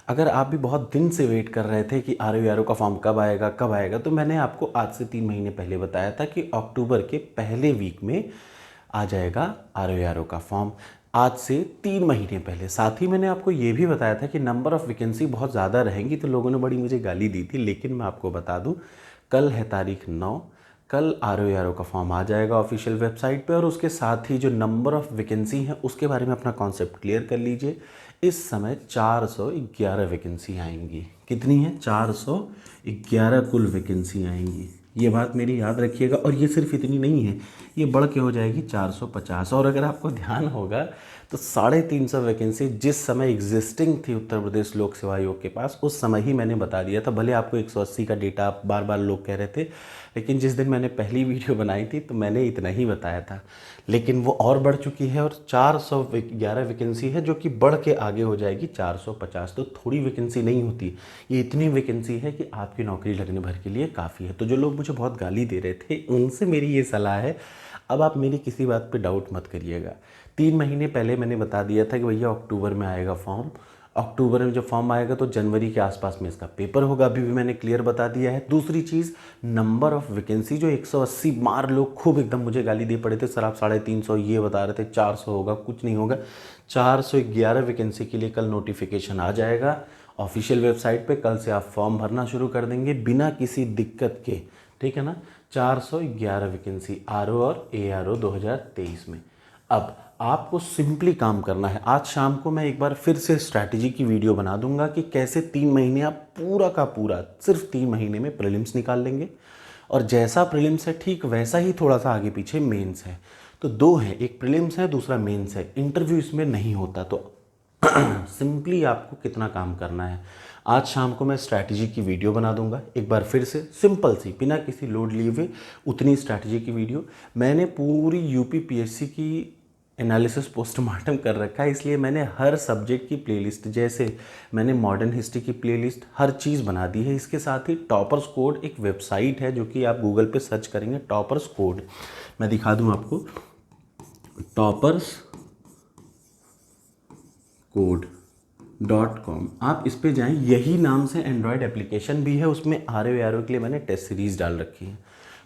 अगर आप भी बहुत दिन से वेट कर रहे थे कि ROARO का फॉर्म कब आएगा, तो मैंने आपको आज से 3 महीने पहले बताया था कि अक्टूबर के पहले वीक में आ जाएगा ROARO का फॉर्म। आज से 3 महीने पहले। साथ ही मैंने आपको ये भी बताया था कि नंबर ऑफ़ वैकेंसी बहुत ज़्यादा रहेंगी, तो लोगों ने बड़ी मुझे गाली दी थी। लेकिन मैं आपको बता दूं, कल है तारीख 9, कल ROARO का फॉर्म आ जाएगा ऑफिशियल वेबसाइट पे। और उसके साथ ही जो नंबर ऑफ़ वैकेंसी है उसके बारे में अपना कॉन्सेप्ट क्लियर कर लीजिए। इस समय 411 वैकेंसी आएंगी। कितनी है? 411 कुल वैकेंसी आएंगी। ये बात मेरी याद रखिएगा। और ये सिर्फ इतनी नहीं है, ये बढ़ के हो जाएगी 450। और अगर आपको ध्यान होगा तो 350 वैकेंसी जिस समय एग्जिस्टिंग थी उत्तर प्रदेश लोक सेवा आयोग के पास, उस समय ही मैंने बता दिया था। भले आपको 180 का डेटा बार बार लोग कह रहे थे, लेकिन जिस दिन मैंने पहली वीडियो बनाई थी तो मैंने इतना ही बताया था। लेकिन वो और बढ़ चुकी है, और 411 वैकेंसी है, जो कि बढ़ के आगे हो जाएगी 450। तो थोड़ी वैकेंसी नहीं होती, ये इतनी वैकेंसी है कि आपकी नौकरी लगने भर के लिए काफ़ी है। तो जो लोग मुझे बहुत गाली दे रहे थे, उनसे मेरी ये सलाह है, अब आप मेरी किसी बात पे डाउट मत करिएगा। 3 महीने पहले मैंने बता दिया था कि भैया अक्टूबर में आएगा फॉर्म। अक्टूबर में जब फॉर्म आएगा तो जनवरी के आसपास में इसका पेपर होगा, अभी भी मैंने क्लियर बता दिया है। दूसरी चीज़, नंबर ऑफ़ वैकेंसी जो 180 मार लोग खूब एकदम मुझे गाली दे पड़े थे, सर आप 350 ये बता रहे थे, 400 होगा, कुछ नहीं होगा। 411 वैकेंसी के लिए कल नोटिफिकेशन आ जाएगा ऑफिशियल वेबसाइट पे। कल से आप फॉर्म भरना शुरू कर देंगे बिना किसी दिक्कत के, ठीक है ना। 411 वैकेंसी RO और ARO 2023 में। अब आपको सिंपली काम करना है। आज शाम को मैं एक बार फिर से स्ट्रैटेजी की वीडियो बना दूंगा कि कैसे 3 महीने आप पूरा का पूरा सिर्फ 3 महीने में प्रीलिम्स निकाल लेंगे, और जैसा प्रीलिम्स है ठीक वैसा ही थोड़ा सा आगे पीछे मेंस है। तो 2 है, एक प्रीलिम्स है, दूसरा मेंस है। इंटरव्यू इसमें नहीं होता। तो सिंपली आपको कितना काम करना है, आज शाम को मैं स्ट्रैटेजी की वीडियो बना दूंगा एक बार फिर से, सिंपल सी, बिना किसी लोड लिए हुए उतनी स्ट्रैटेजी की वीडियो। मैंने पूरी UP PSC की एनालिसिस पोस्टमार्टम कर रखा है, इसलिए मैंने हर सब्जेक्ट की प्लेलिस्ट, जैसे मैंने मॉडर्न हिस्ट्री की प्लेलिस्ट, हर चीज़ बना दी है। इसके साथ ही टॉपर्स कोड एक वेबसाइट है, जो कि आप गूगल पे सर्च करेंगे टॉपर्स कोड, मैं दिखा दूं आपको, topperscode.com, आप इस पे जाएं। यही नाम से एंड्रॉयड एप्लीकेशन भी है, उसमें ROARO के लिए मैंने टेस्ट सीरीज़ डाल रखी है।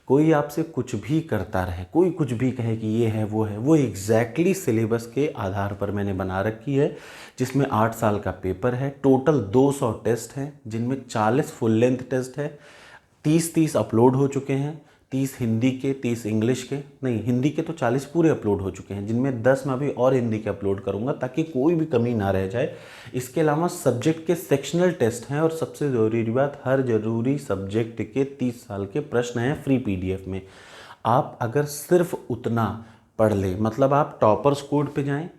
कोई आपसे कुछ भी करता रहे, कोई कुछ भी कहे कि ये है, वो एग्जैक्टली सिलेबस के आधार पर मैंने बना रखी है, जिसमें 8 साल का पेपर है। टोटल 200 टेस्ट हैं, जिनमें 40 फुल लेंथ टेस्ट है। 30 अपलोड हो चुके हैं, 30 हिंदी के, 30 इंग्लिश के, नहीं हिंदी के तो 40 पूरे अपलोड हो चुके हैं, जिनमें 10 मैं अभी और हिंदी के अपलोड करूंगा ताकि कोई भी कमी ना रह जाए। इसके अलावा सब्जेक्ट के सेक्शनल टेस्ट हैं, और सबसे ज़रूरी बात, हर जरूरी सब्जेक्ट के 30 साल के प्रश्न हैं फ्री PDF में। आप अगर सिर्फ उतना पढ़ लें, मतलब आप टॉपर्स कोड पे जाएं,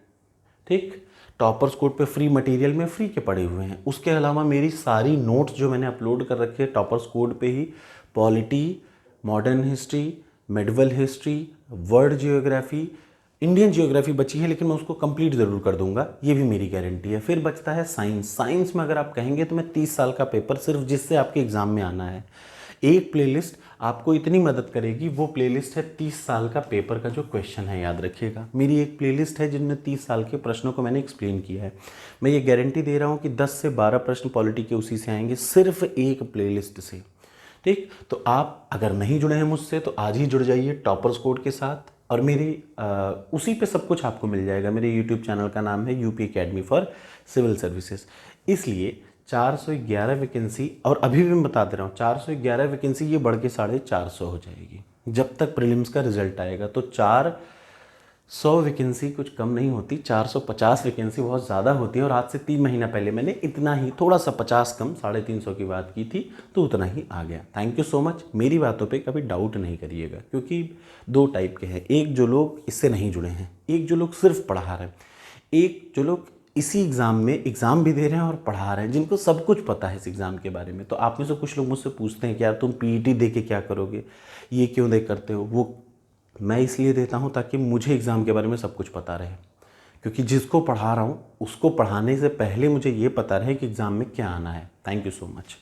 ठीक, टॉपर्स कोड पे फ्री मटेरियल में फ्री के पड़े हुए हैं। उसके अलावा मेरी सारी नोट्स जो मैंने अपलोड कर रखी है टॉपर्स कोड पे ही, polity, modern history, medieval history, world geography, Indian geography बची है, लेकिन मैं उसको कंप्लीट ज़रूर कर दूंगा, ये भी मेरी गारंटी है। फिर बचता है साइंस। साइंस में अगर आप कहेंगे तो मैं 30 साल का पेपर, सिर्फ जिससे आपके एग्ज़ाम में आना है, एक प्लेलिस्ट आपको इतनी मदद करेगी। वो प्लेलिस्ट है 30 साल का पेपर का जो क्वेश्चन है, याद रखिएगा। मेरी एक प्लेलिस्ट है जिनमें 30 साल के प्रश्नों को मैंने एक्सप्लेन किया है। मैं ये गारंटी दे रहा हूँ कि 10 से 12 प्रश्न पॉलिटी के उसी से आएंगे, सिर्फ एक प्लेलिस्ट से, ठीक। तो आप अगर नहीं जुड़े हैं मुझसे तो आज ही जुड़ जाइए टॉपर्स कोड के साथ, और मेरी उसी पे सब कुछ आपको मिल जाएगा। मेरे YouTube चैनल का नाम है UP Academy for civil services. इसलिए 411 वैकेंसी, और अभी भी मैं बता दे रहा हूँ, 411 वैकेंसी ये बढ़ के 450 हो जाएगी जब तक प्रीलिम्स का रिजल्ट आएगा। तो 400 वैकेंसी कुछ कम नहीं होती, 450 वैकेंसी बहुत ज़्यादा होती है। और आज से 3 महीना पहले मैंने इतना ही, थोड़ा सा 50 कम, 350 की बात की थी, तो उतना ही आ गया। Thank you so much. मेरी बातों पे कभी डाउट नहीं करिएगा, क्योंकि 2 टाइप के हैं, एक जो लोग इससे नहीं जुड़े हैं, एक जो लोग सिर्फ पढ़ा रहे हैं, एक जो लोग इसी एग्ज़ाम में एग्ज़ाम भी दे रहे हैं और पढ़ा रहे हैं, जिनको सब कुछ पता है इस एग्ज़ाम के बारे में। तो आप में से कुछ लोग मुझसे पूछते हैं कि यार तुम PET दे के क्या करोगे, ये क्यों दे करते हो। वो मैं इसलिए देता हूँ ताकि मुझे एग्ज़ाम के बारे में सब कुछ पता रहे, क्योंकि जिसको पढ़ा रहा हूँ उसको पढ़ाने से पहले मुझे ये पता रहे कि एग्ज़ाम में क्या आना है। Thank you so much.